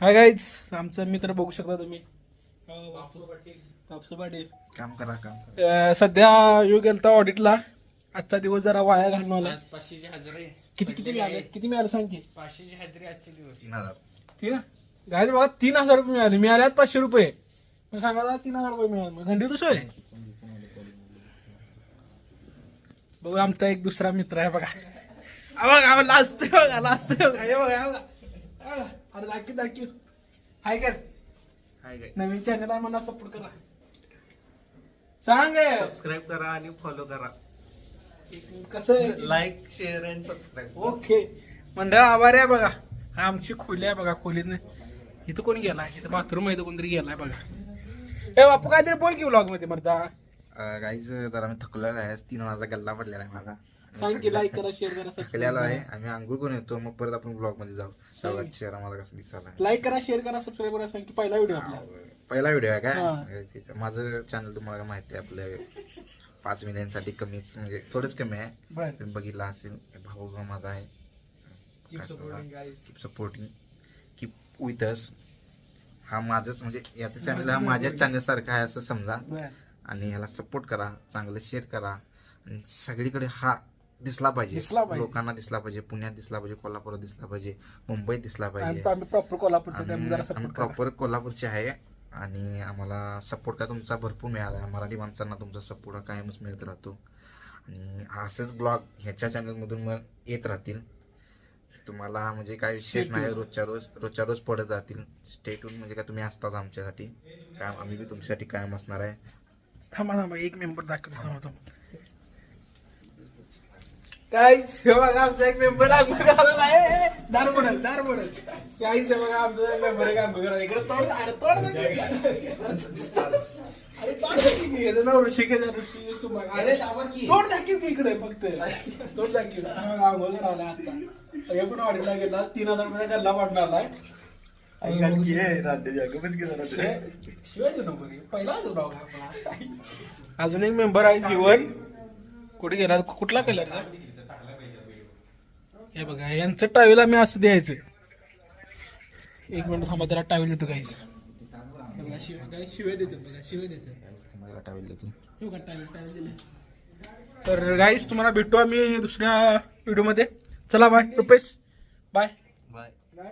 Hi guys, आमचा मित्र बघू शकता तुम्ही. कापसे पाटील काम करा. सध्या येऊ गेलता ऑडिटला. आजचा दिवस जरा वाया घालवला. 500ची हजेरी. किती मिळाले सांग की. 500ची हजेरी आजचे दिवस. 3000. गाईज बघा 3000 रुपये मिळाल्यात 500 रुपये. मग सांगायला 3000 रुपये मिळाले. घंटी तुझं आहे बघू. आमचा एक दुसरा मित्र आहे बघा. बघा लास्ट बघा हे बघा. अरे दाखव हाय कर. नवीन चॅनल आहे मला सपोर्ट करा. सांग सबस्क्राईब करा आणि फॉलो करा. कसं like share and subscribe. Okay मंडळ आभारी आहे बघा. हा आमची खोली आहे बघा. खोलीत इथं कोणी गेलाय. इथं बाथरूम आहे. इथं कोणतरी गेलाय बघा. ए बापू काहीतरी बोल की व्लॉग मध्ये मरता. गाईज जरा मी थकलेलो आहे. 3000चा गल्ला पडलेला आहे माझा. सांग की लाईक करा शेअर करा थकलेलो आहे. आम्ही आंघोळ करून येतो मग परत आपण ब्लॉग मध्ये जाऊ. सगळ्यात चेहरा माझा कसा दिसायला. लाईक करा शेअर करा सबस्क्राईब करा. सांग की पहिला व्हिडिओ आपला. पहिला व्हिडिओ आहे हा. काय. माझं चॅनल तुम्हाला माहिती आहे आपलं 5 मिलियनसाठी कमीच म्हणजे थोडंच कमी आहे. बरं तुम्ही बघितलं असेल. भाऊ माझा आहे. Keep supporting keep with us. हा माझंच म्हणजे याचं चॅनल हा माझ्याच चॅनल सारखा आहे असं समजा. बरं आणि ह्याला सपोर्ट करा. चांगलं शेअर करा. आणि सगळीकडे हा दिसला पाहिजे. लोकांना दिसला पाहिजे. पुण्यात दिसला पाहिजे. कोल्हापुरात दिसला पाहिजे. मुंबईत दिसला पाहिजे. आम्ही प्रॉपर कोल्हापूरचे त्यामुळे जरा आम्ही सपोर्ट करा. प्रॉपर कोल्हापूरचे आहे. आणि आम्हाला सपोर्ट का तुमचा भरपूर मिळाला आहे. मराठी माणसांना तुमचा सपोर्ट हा कायमच मिळत राहतो. आणि असेच ब्लॉग ह्याच्या चॅनलमधून मग येत राहतील. तुम्हाला म्हणजे काय विशेष नाही. रोजच्या रोज पडत राहतील. स्टेटून म्हणजे काय तुम्ही असताच आमच्यासाठी. काय आम्ही बी तुमच्यासाठी कायम असणार आहे. थांबा एक मेंबर दाखवतो. गाईज हे बघा आमचा एक मेंबर आंघोळ करायला आहे. दार पडल गाईज हे बघा आमचा मेंबर एक आंघोळ करायला. इकडे तोड अरे तोड दाखव की इकडे फक्त तोड दाखव. आंघोळ करायला आता हे पण ऑडिटला गेला. 3000 रुपये गल्ला पाडणार आहे. शिवाय नंबर पहिला अजून एक मेंबर आहे जीवन. कुठे गेला. कुठला कलर हे बघा. यांचं टावेल आम्ही असं द्यायचं. एक मिनिट थांबा त्याला टावेल देतो काहीच. शिवाय देतो. तर गाईस तुम्हाला भेटू आम्ही दुसऱ्या व्हिडिओ मध्ये. चला बाय रुपेश बाय.